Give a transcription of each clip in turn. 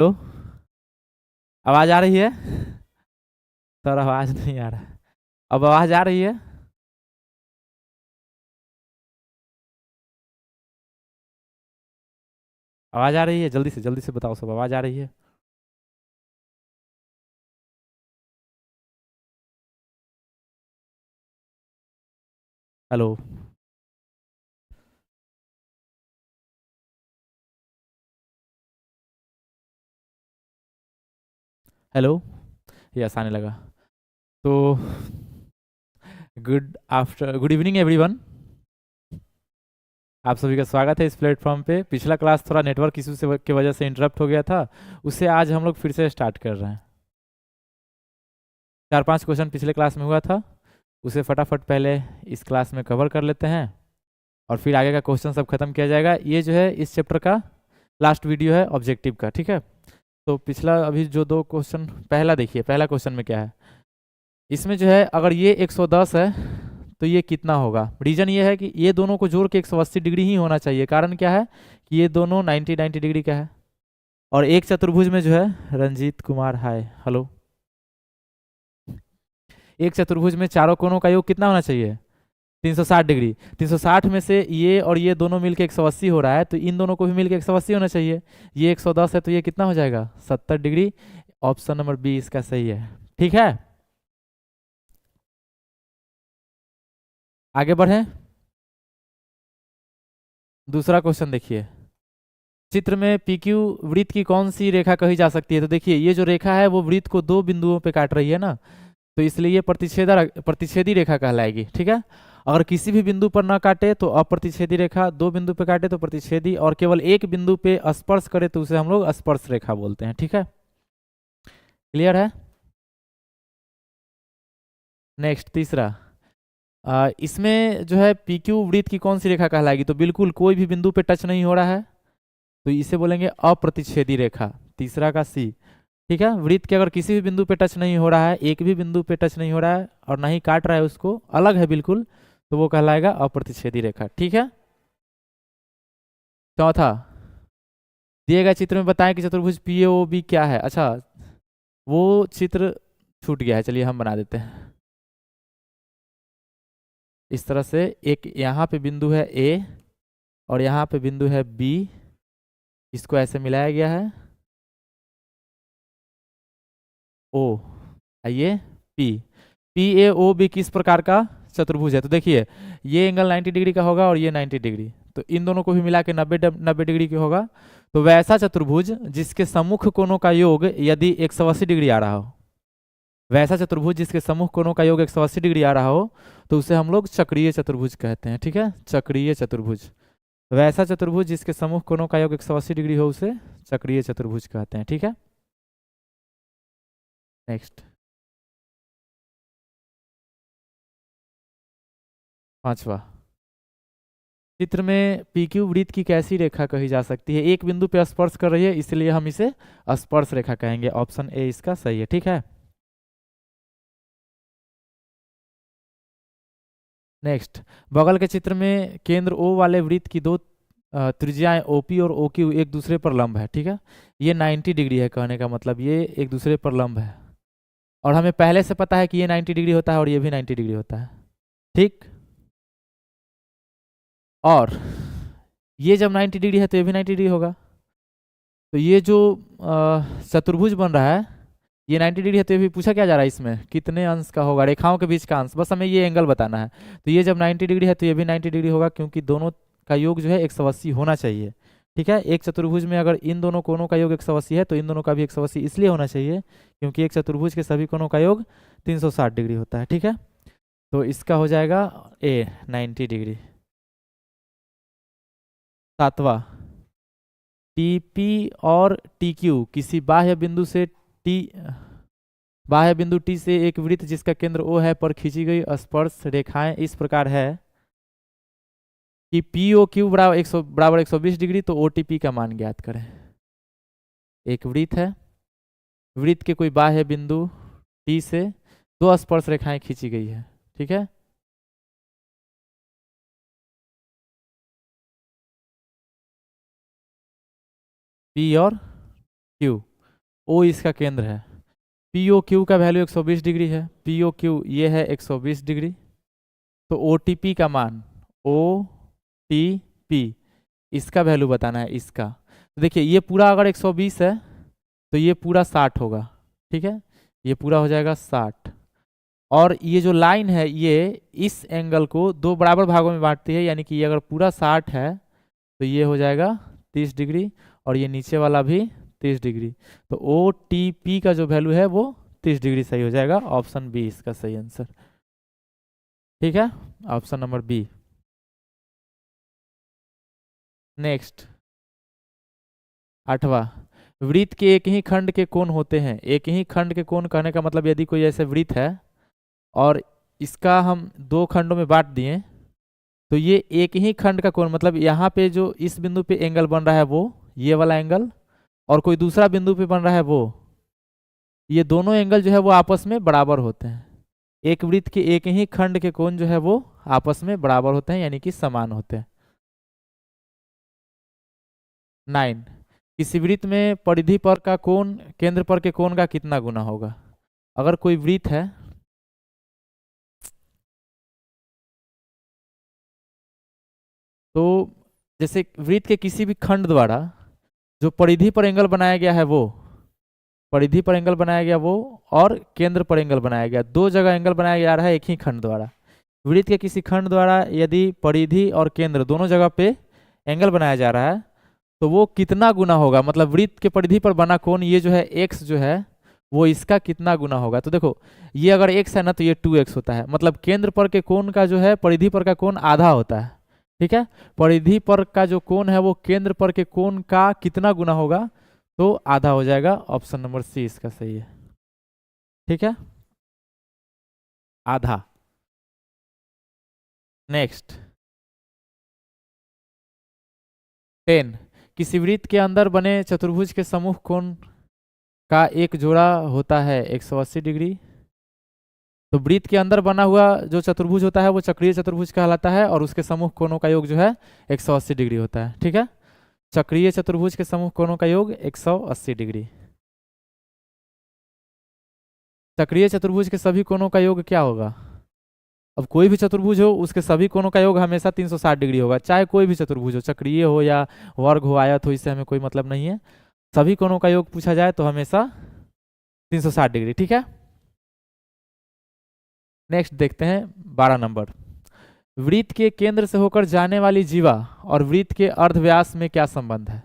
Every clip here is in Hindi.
हेलो, आवाज आ रही है? सर आवाज नहीं आ रहा है। अब आवाज आ रही है? आवाज आ रही है? जल्दी से बताओ, सब आवाज आ रही है? हेलो। हेलो। यस, आने लगा। तो गुड इवनिंग एवरीवन। आप सभी का स्वागत है इस प्लेटफॉर्म पे। पिछला क्लास थोड़ा नेटवर्क इशू से की वजह से इंटरप्ट हो गया था। उससे आज हम लोग फिर से स्टार्ट कर रहे हैं। 4-5 क्वेश्चन पिछले क्लास में हुआ था, उसे फटाफट पहले इस क्लास में कवर कर लेते हैं और फिर आगे का क्वेश्चन सब खत्म किया जाएगा। ये जो है इस चैप्टर का लास्ट वीडियो है ऑब्जेक्टिव का, ठीक है। तो पिछला अभी जो दो क्वेश्चन, पहला देखिए, पहला क्वेश्चन में क्या है। इसमें जो है अगर ये 110 है तो ये कितना होगा। रीजन ये है कि ये दोनों को जोड़ के 180 डिग्री ही होना चाहिए। कारण क्या है कि ये दोनों 90 डिग्री का है। और एक चतुर्भुज में जो है, रंजीत कुमार, हाय, हेलो। एक चतुर्भुज में चारों कोनों का योग कितना होना चाहिए? 360 डिग्री। 360 में से ये और ये दोनों मिलके 180 हो रहा है, तो इन दोनों को भी मिलके 180 होना चाहिए। ये 110 है तो ये कितना हो जाएगा? 70 डिग्री। ऑप्शन नंबर बी इसका सही है, ठीक है। आगे बढ़े। दूसरा क्वेश्चन देखिए। चित्र में PQ वृत्त की कौन सी रेखा कही जा सकती है? तो देखिए, ये जो रेखा है वो वृत्त को दो बिंदुओं पे काट रही है ना, तो इसलिए ये प्रतिच्छेदी रेखा कहलाएगी, ठीक है। अगर किसी भी बिंदु पर ना काटे तो अप्रतिच्छेदी रेखा, दो बिंदु पे काटे तो प्रतिच्छेदी, और केवल एक बिंदु पे स्पर्श करे तो उसे हम लोग स्पर्श रेखा बोलते हैं, ठीक है। क्लियर है? नेक्स्ट, तीसरा। इसमें जो है PQ वृत्त की कौन सी रेखा कहलाएगी? तो बिल्कुल कोई भी बिंदु पे टच नहीं हो रहा है, तो इसे बोलेंगे अप्रतिच्छेदी रेखा। तीसरा का सी, ठीक है। वृत्त के अगर किसी भी बिंदु पे टच नहीं हो रहा है, एक भी बिंदु पे टच नहीं हो रहा है और ना ही काट रहा है, उसको अलग है बिल्कुल, तो वो कहलाएगा अप्रतिच्छेदी रेखा, ठीक है। चौथा, दिए गए चित्र में बताएं कि चतुर्भुज PAOB क्या है। अच्छा, वो चित्र छूट गया है, चलिए हम बना देते हैं। इस तरह से एक यहाँ पे बिंदु है A और यहाँ पे बिंदु है B, इसको ऐसे मिलाया गया है O। आइए, P, PAOB किस प्रकार का चतुर्भुज है? तो देखिए, ये एंगल 90 डिग्री का होगा और ये 90 डिग्री, तो इन दोनों को भी मिला के 90 डिग्री की होगा। तो वैसा चतुर्भुज जिसके सम्मुख कोणों का योग यदि 180 डिग्री आ रहा हो, वैसा चतुर्भुज जिसके सम्मुख कोणों का योग 180 डिग्री आ रहा हो, तो उसे हम लोग चक्रीय चतुर्भुज कहते हैं, ठीक है। चक्रीय चतुर्भुज। वैसा चतुर्भुज जिसके सम्मुख कोणों का योग 180 डिग्री हो उसे चक्रीय चतुर्भुज कहते हैं, ठीक है। नेक्स्ट, पांचवा। चित्र में PQ वृत्त की कैसी रेखा कही जा सकती है? एक बिंदु पे स्पर्श कर रही है, इसलिए हम इसे स्पर्श रेखा कहेंगे। ऑप्शन ए इसका सही है, ठीक है। नेक्स्ट, बगल के चित्र में केंद्र O वाले वृत्त की दो त्रिज्याएं OP और OQ एक दूसरे पर लंब है, ठीक है। ये 90 डिग्री है, कहने का मतलब ये एक दूसरे पर लंब है, और हमें पहले से पता है कि ये 90 डिग्री होता है और ये भी 90 डिग्री होता है, ठीक। और ये जब 90 डिग्री है तो ये भी 90 डिग्री होगा। तो ये जो चतुर्भुज बन रहा है, ये 90 डिग्री है, तो ये भी पूछा क्या जा रहा है इसमें कितने अंश का होगा, रेखाओं के बीच का अंश, बस हमें ये एंगल बताना है। तो ये जब 90 डिग्री है तो ये भी 90 डिग्री होगा, क्योंकि दोनों का योग जो है 180 होना चाहिए, ठीक है। एक चतुर्भुज में अगर इन दोनों कोणों का योग 180 है तो इन दोनों का भी 180 इसलिए होना चाहिए क्योंकि एक चतुर्भुज के सभी कोणों का योग 360 डिग्री होता है, ठीक है। तो इसका हो जाएगा ए 90 डिग्री। सातवां, TP और TQ किसी बाह्य बिंदु से टी बाह्य बिंदु T से एक वृत्त जिसका केंद्र O है पर खींची गई स्पर्श रेखाएं इस प्रकार है कि POQ बराबर 120 डिग्री, तो OTP का मान ज्ञात करें। एक वृत्त है, वृत्त के कोई बाह्य बिंदु T से दो स्पर्श रेखाएं खींची गई है, ठीक है। P और Q, ओ इसका केंद्र है, पी ओ क्यू का वैल्यू 120 डिग्री है, पी ओ क्यू ये है 120 डिग्री। तो ओ टी पी का मान, ओ टी पी इसका वैल्यू बताना है इसका। तो देखिए ये पूरा अगर 120 है तो ये पूरा 60 होगा, ठीक है, ये पूरा हो जाएगा 60। और ये जो लाइन है ये इस एंगल को दो बराबर भागों में बांटती है, यानी कि ये अगर पूरा 60 है तो ये हो जाएगा 30 डिग्री, और ये नीचे वाला भी 30 डिग्री। तो ओ टी पी का जो वैल्यू है वो 30 डिग्री सही हो जाएगा, ऑप्शन बी इसका सही आंसर। ठीक है, ऑप्शन नंबर बी। नेक्स्ट 8वां, वृत्त के एक ही खंड के कोण होते हैं। एक ही खंड के कोण कहने का मतलब यदि कोई ऐसे वृत्त है और इसका हम दो खंडों में बांट दिए तो ये एक ही खंड का कोण, मतलब यहाँ पे जो इस बिंदु पे एंगल बन रहा है वो ये वाला एंगल, और कोई दूसरा बिंदु पे बन रहा है वो, ये दोनों एंगल जो है वो आपस में बराबर होते हैं। एक वृत्त के एक ही खंड के कोण जो है वो आपस में बराबर होते हैं, यानी कि समान होते हैं। 9, किसी वृत्त में परिधि पर का कोण केंद्र पर के कोण का कितना गुना होगा। अगर कोई वृत्त है तो जैसे वृत्त के किसी भी खंड द्वारा जो परिधि पर एंगल बनाया गया है वो, परिधि पर एंगल बनाया गया वो, और केंद्र पर एंगल बनाया गया, दो जगह एंगल बनाया जा रहा है एक ही खंड द्वारा। वृत्त के किसी खंड द्वारा यदि परिधि और केंद्र दोनों जगह पे एंगल बनाया जा रहा है तो वो कितना गुना होगा, मतलब वृत्त के परिधि पर बना कोण ये जो है x जो है वो इसका कितना गुना होगा। तो देखो ये अगर x है ना तो ये 2x होता है, मतलब केंद्र पर के कोण का जो है परिधि पर का कोण आधा होता है। ठीक है, परिधि पर का जो कोण है वो केंद्र पर के कोण का कितना गुना होगा, तो आधा हो जाएगा, ऑप्शन नंबर सी इसका सही है। ठीक है, आधा। नेक्स्ट 10, किसी वृत्त के अंदर बने चतुर्भुज के समूह कोण का एक जोड़ा होता है 180 डिग्री। तो वृत्त के अंदर बना हुआ जो चतुर्भुज होता है वो चक्रीय चतुर्भुज कहलाता है, और उसके समूह कोणों का योग जो है 180 डिग्री होता है। ठीक है, चक्रीय चतुर्भुज के समूह कोणों का योग 180 डिग्री। चक्रीय चतुर्भुज के सभी कोणों का योग क्या होगा। अब कोई भी चतुर्भुज हो उसके सभी कोणों का योग हमेशा 360 डिग्री होगा, चाहे कोई भी चतुर्भुज हो, चक्रीय हो या वर्ग हो, आयत हो, इससे हमें कोई मतलब नहीं है। सभी कोणों का योग पूछा जाए तो हमेशा 360 डिग्री। ठीक है, नेक्स्ट देखते हैं 12 नंबर, वृत्त के केंद्र से होकर जाने वाली जीवा और वृत्त के अर्धव्यास में क्या संबंध है।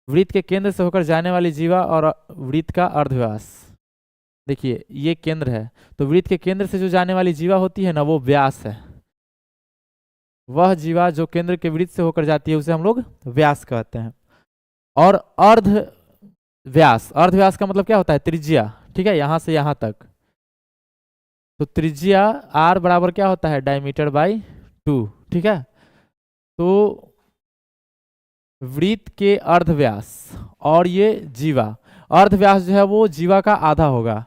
वृत्त के केंद्र से होकर जाने वाली जीवा और वृत्त का अर्धव्यास, देखिए ये केंद्र है तो वृत्त के केंद्र से जो जाने वाली जीवा होती है ना वो व्यास है। वह जीवा जो केंद्र के वृत्त से होकर जाती है उसे हम लोग व्यास कहते हैं। और अर्ध व्यास, अर्धव्यास का मतलब क्या होता है, त्रिज्या। ठीक है, यहां से यहां तक, तो त्रिज्या r बराबर क्या होता है, डायमीटर बाई 2। ठीक है, तो वृत्त के अर्धव्यास और ये जीवा, अर्धव्यास जो है वो जीवा का आधा होगा,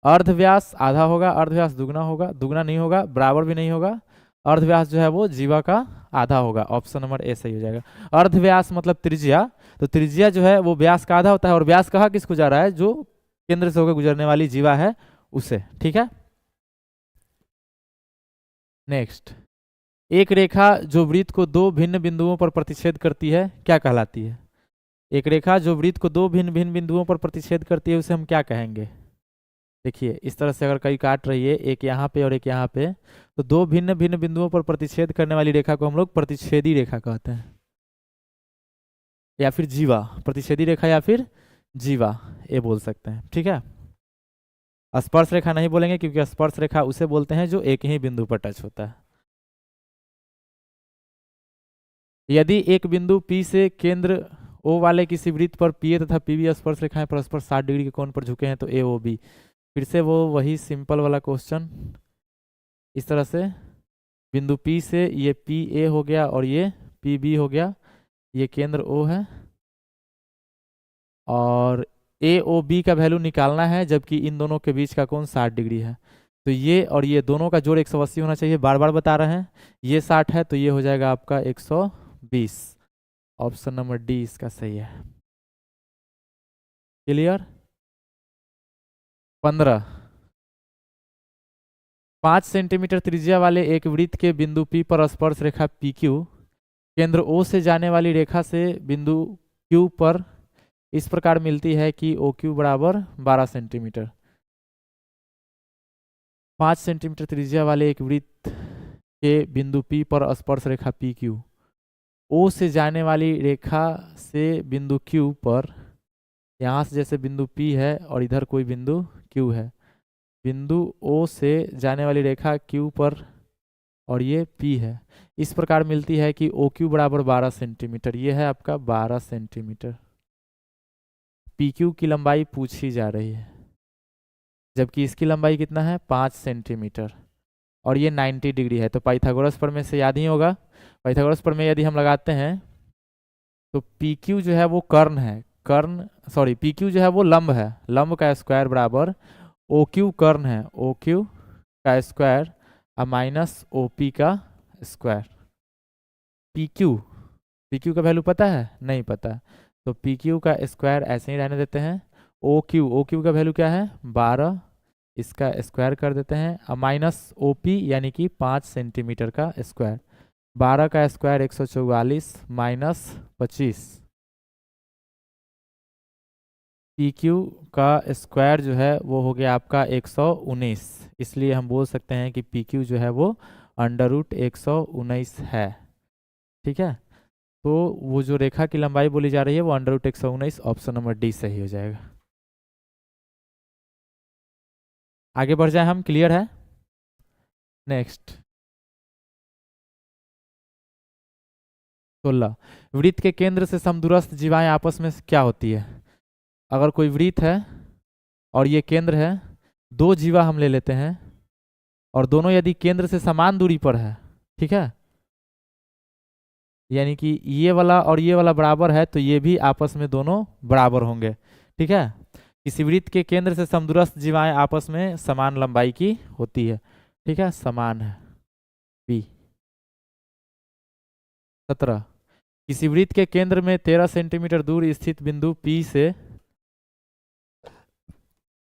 अर्धव्यास आधा होगा, अर्धव्यास दुगना होगा, दुगना नहीं होगा, बराबर भी नहीं होगा, अर्धव्यास जो है वो जीवा का आधा होगा, ऑप्शन नंबर ए सही हो जाएगा। अर्धव्यास मतलब त्रिज्या, तो त्रिज्या जो है वो व्यास का आधा होता है, और व्यास कहाँ किसको जा रहा है, जो केंद्र से होकर गुजरने वाली जीवा है उसे। ठीक है, नेक्स्ट, एक रेखा जो वृत्त को दो भिन्न बिंदुओं पर प्रतिच्छेद करती है क्या कहलाती है। एक रेखा जो वृत्त को दो भिन्न भिन्न बिंदुओं पर प्रतिच्छेद करती है उसे हम क्या कहेंगे। देखिए इस तरह से अगर कहीं काट रही है, एक यहाँ पे और एक यहाँ पे, तो दो भिन्न भिन्न बिंदुओं पर प्रतिच्छेद करने वाली रेखा को हम लोग प्रतिच्छेदी रेखा कहते हैं, या फिर जीवा, प्रतिच्छेदी रेखा या फिर जीवा ये बोल सकते हैं। ठीक है, स्पर्श रेखा नहीं बोलेंगे क्योंकि स्पर्श रेखा उसे बोलते हैं जो एक ही बिंदु पर टच होता है। यदि एक बिंदु P से केंद्र O वाले किसी वृत्त पर PA तथा PB स्पर्श रेखाएं परस्पर 60 डिग्री के कोण पर झुके हैं तो AOB। फिर से वो वही सिंपल वाला क्वेश्चन, इस तरह से बिंदु P से ये PA हो गया और ये PB हो गया, ये केंद्र O है, और AOB का वैल्यू निकालना है जबकि इन दोनों के बीच का कोण 60 डिग्री है। तो ये और ये दोनों का जोड़ 180 होना चाहिए, बार बार बता रहे हैं। ये 60 है तो ये हो जाएगा आपका 120, ऑप्शन नंबर डी इसका सही है। क्लियर। 15। 5 सेंटीमीटर त्रिज्या वाले एक वृत्त के बिंदु P पर स्पर्श रेखा PQ केंद्र O से जाने वाली रेखा से बिंदु Q पर इस प्रकार मिलती है कि OQ बराबर 12 सेंटीमीटर। 5 सेंटीमीटर त्रिज्या वाले एक वृत्त के बिंदु P पर स्पर्श रेखा PQ O से जाने वाली रेखा से बिंदु Q पर, यहाँ से जैसे बिंदु P है और इधर कोई बिंदु Q है, बिंदु O से जाने वाली रेखा Q पर और ये P है, इस प्रकार मिलती है कि OQ बराबर 12 सेंटीमीटर। ये है आपका 12 सेंटीमीटर। PQ की लंबाई पूछी जा रही है, जबकि इसकी लंबाई कितना है 5 सेंटीमीटर और ये 90 डिग्री है। तो पाइथागोरस प्रमेय से याद ही होगा, पाइथागोरस प्रमेय यदि हम लगाते हैं तो PQ जो है वो कर्ण है, PQ जो है वो लंब है, लंब का स्क्वायर बराबर OQ कर्ण है, OQ का स्क्वायर और माइनस OP का स्क्वायर। PQ का वैल्यू पता है? नहीं पता, तो PQ का स्क्वायर ऐसे ही रहने देते हैं। OQ का वैल्यू क्या है 12, इसका स्क्वायर कर देते हैं और माइनस OP यानी कि 5 सेंटीमीटर का स्क्वायर। 12 का स्क्वायर 144 माइनस 25। PQ का स्क्वायर जो है वो हो गया आपका 119, इसलिए हम बोल सकते हैं कि PQ जो है वो √119 है। ठीक है, तो वो जो रेखा की लंबाई बोली जा रही है वो √119, ऑप्शन नंबर डी सही हो जाएगा। आगे बढ़ जाए हम, क्लियर है? नेक्स्ट 16, वृत्त के केंद्र से समदूरस्थ जीवाएं आपस में क्या होती है? अगर कोई वृत्त है और ये केंद्र है, दो जीवा हम ले लेते हैं और दोनों यदि केंद्र से समान दूरी पर है, ठीक है, यानी कि ये वाला और ये वाला बराबर है, तो ये भी आपस में दोनों बराबर होंगे। ठीक है, किसी वृत्त के केंद्र से समदूरस्थ जीवाएं आपस में समान लंबाई की होती है। ठीक है, समान है बी। 17, किसी वृत्त के केंद्र में 13 सेंटीमीटर दूर स्थित बिंदु P से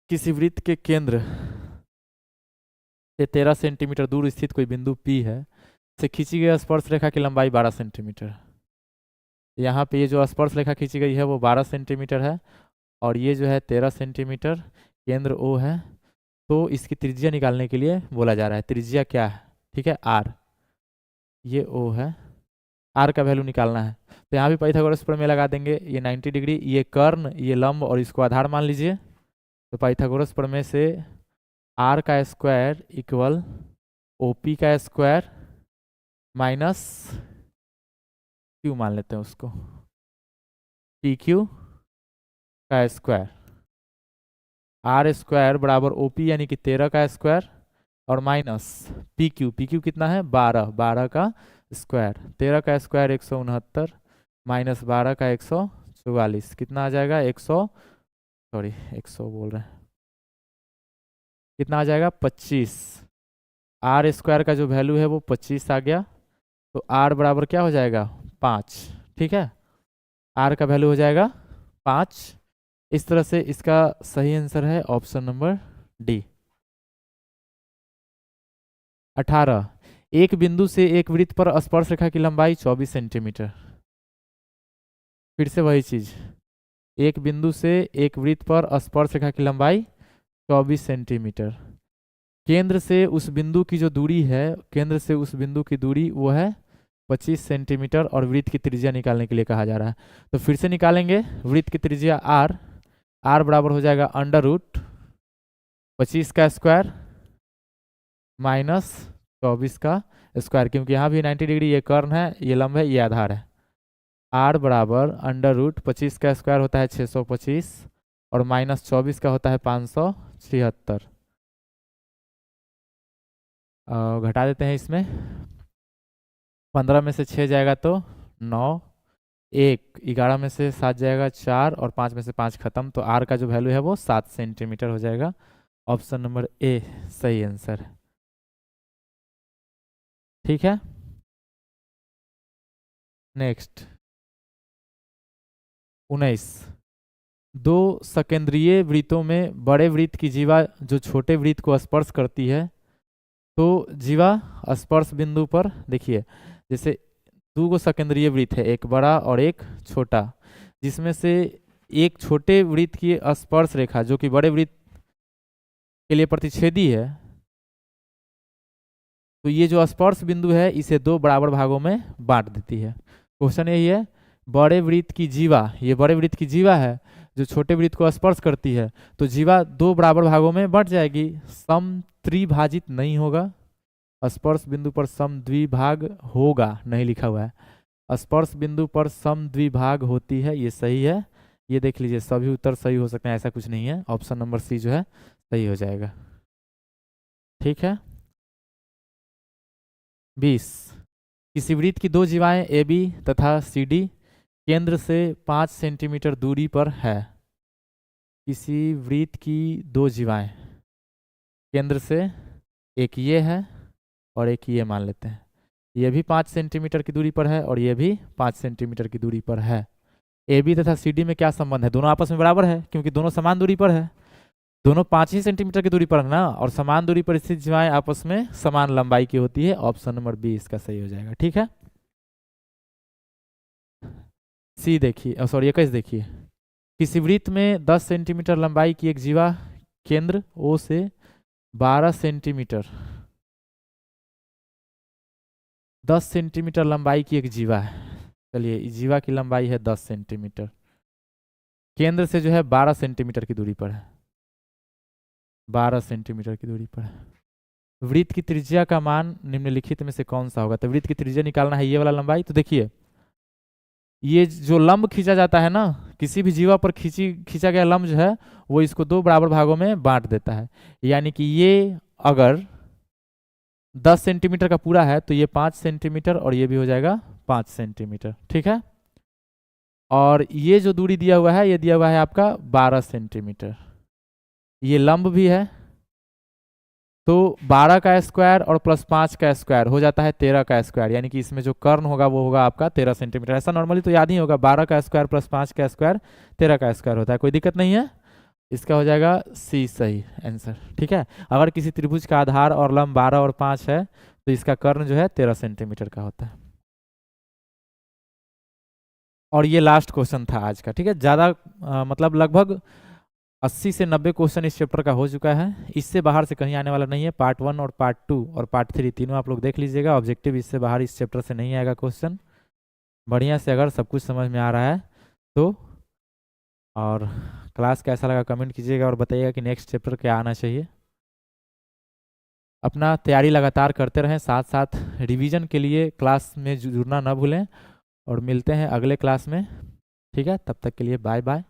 किसी वृत्त के केंद्र से 13 सेंटीमीटर दूर स्थित कोई बिंदु P है से खींची गई स्पर्श रेखा की लंबाई 12 सेंटीमीटर। यहाँ पे ये जो स्पर्श रेखा खींची गई है वो 12 सेंटीमीटर है और ये जो है 13 सेंटीमीटर, केंद्र O है, तो इसकी त्रिज्या निकालने के लिए बोला जा रहा है। त्रिज्या क्या है? ठीक है, R, ये O है, R का वैल्यू निकालना है। तो यहाँ भी पाइथागोरस प्रमेय लगा देंगे, ये 90 डिग्री, ये कर्ण, ये लंब और इसको आधार मान लीजिए। तो पाइथागोरस प्रमेय से R का स्क्वायर इक्वल OP का स्क्वायर माइनस Q मान लेते हैं उसको, PQ का स्क्वायर। R स्क्वायर बराबर OP यानी कि 13 का स्क्वायर और माइनस PQ कितना है 12 का स्क्वायर, 13 का स्क्वायर 169 माइनस 12 का 144, कितना आ जाएगा 100 बोल रहे हैं, कितना आ जाएगा 25। R स्क्वायर का जो वैल्यू है वो 25 आ गया, तो R बराबर क्या हो जाएगा 5। ठीक है, R का वैल्यू हो जाएगा 5। इस तरह से इसका सही आंसर है ऑप्शन नंबर डी। 18, एक बिंदु से एक वृत्त पर स्पर्श रेखा की लंबाई 24 सेंटीमीटर। फिर से वही चीज, एक बिंदु से एक वृत्त पर स्पर्श रेखा की लंबाई 24 सेंटीमीटर। केंद्र से उस बिंदु की जो दूरी है, केंद्र से उस बिंदु की दूरी वो है 25 सेंटीमीटर और वृत्त की त्रिज्या निकालने के लिए कहा जा रहा है। तो फिर से निकालेंगे, वृत्त की त्रिज्या R बराबर हो जाएगा √25 का स्क्वायर माइनस 24 का स्क्वायर, क्योंकि यहाँ भी 90 डिग्री, ये कर्ण है, ये लंब है, ये आधार है। R बराबर √25 का स्क्वायर होता है 625 और माइनस 24 का होता है 576। घटा देते हैं इसमें, 15 में से 6 जाएगा तो 9, 1, 11 में से 7 जाएगा 4 और 5 में से 5 खत्म, तो R का जो वैल्यू है वो 7 सेंटीमीटर हो जाएगा। ऑप्शन नंबर ए सही आंसर है। ठीक है, नेक्स्ट 19, दो सकेंद्रीय वृत्तों में बड़े वृत्त की जीवा जो छोटे वृत्त को स्पर्श करती है, तो जीवा स्पर्श बिंदु पर देखिए, जैसे दो गो सकेंद्रीय वृत्त है, एक बड़ा और एक छोटा, जिसमें से एक छोटे वृत्त की स्पर्श रेखा जो कि बड़े वृत्त के लिए प्रतिच्छेदी है, तो ये जो स्पर्श बिंदु है इसे दो बराबर भागों में बांट देती है। क्वेश्चन यही है, बड़े वृत्त की जीवा, ये बड़े वृत्त की जीवा है जो छोटे वृत्त को स्पर्श करती है, तो जीवा दो बराबर भागों में बंट जाएगी, समत्रिभाजित नहीं होगा। स्पर्श बिंदु पर समद्विभाग होगा नहीं लिखा हुआ है, स्पर्श बिंदु पर समद्विभाग होती है, ये सही है। ये देख लीजिए सभी उत्तर सही हो सकते हैं, ऐसा कुछ नहीं है, ऑप्शन नंबर सी जो है सही हो जाएगा। ठीक है। 20, किसी वृत्त की दो जीवाएं ए बी तथा सी डी केंद्र से 5 सेंटीमीटर दूरी पर है। किसी वृत्त की दो जीवाएं केंद्र से, एक ये है और एक ये मान लेते हैं, ये भी 5 सेंटीमीटर की दूरी पर है और ये भी 5 सेंटीमीटर की दूरी पर है। ए बी तथा सी डी में क्या संबंध है? दोनों आपस में बराबर है क्योंकि दोनों समान दूरी पर है, दोनों 5 ही सेंटीमीटर की दूरी पर है ना, और समान दूरी पर स्थित जीवाएं आपस में समान लंबाई की होती है। ऑप्शन नंबर बी इसका सही हो जाएगा। ठीक है। सी देखिए, सॉरी 21 देखिए, किसी वृत्त में 10 सेंटीमीटर लंबाई की एक जीवा केंद्र ओ से 12 सेंटीमीटर, 10 सेंटीमीटर लंबाई की एक जीवा है, चलिए इस जीवा की लंबाई है 10 सेंटीमीटर, केंद्र से जो है 12 सेंटीमीटर की दूरी पर है, 12 सेंटीमीटर की दूरी पर है। वृत्त की त्रिज्या का मान निम्नलिखित में से कौन सा होगा? तो वृत्त की त्रिज्या निकालना है, ये वाला लंबाई। तो देखिए ये जो लंब खींचा जाता है ना, किसी भी जीवा पर खींचा गया लंब जो है वो इसको दो बराबर भागों में बांट देता है, यानी कि ये अगर 10 सेंटीमीटर का पूरा है तो ये 5 सेंटीमीटर और ये भी हो जाएगा 5 सेंटीमीटर। ठीक है। और ये जो दूरी दिया हुआ है ये दिया हुआ है आपका 12 सेंटीमीटर, ये लंब भी है, तो 12 का स्क्वायर और प्लस 5 का स्क्वायर हो जाता है 13 का स्क्वायर, यानी कि इसमें जो कर्ण होगा वो होगा आपका 13 सेंटीमीटर। ऐसा नॉर्मली तो याद ही होगा, 12 का स्क्वायर प्लस 5 का स्क्वायर 13 का स्क्वायर होता है, कोई दिक्कत नहीं है। इसका हो जाएगा सी सही आंसर। ठीक है। अगर किसी त्रिभुज का आधार और लंब 12 और 5 है तो इसका कर्ण जो है 13 सेंटीमीटर का होता है। और ये लास्ट क्वेश्चन था आज का। ठीक है। ज़्यादा मतलब लगभग 80 से 90 क्वेश्चन इस चैप्टर का हो चुका है, इससे बाहर से कहीं आने वाला नहीं है। पार्ट 1 और पार्ट 2 और पार्ट 3 तीनों आप लोग देख लीजिएगा, ऑब्जेक्टिव इससे बाहर इस चैप्टर से नहीं आएगा क्वेश्चन। बढ़िया से अगर सब कुछ समझ में आ रहा है तो, और क्लास कैसा लगा कमेंट कीजिएगा और बताइएगा कि नेक्स्ट चैप्टर क्या आना चाहिए। अपना तैयारी लगातार करते रहें, साथ साथ रिवीजन के लिए क्लास में जुड़ना ना भूलें, और मिलते हैं अगले क्लास में। ठीक है, तब तक के लिए बाय बाय।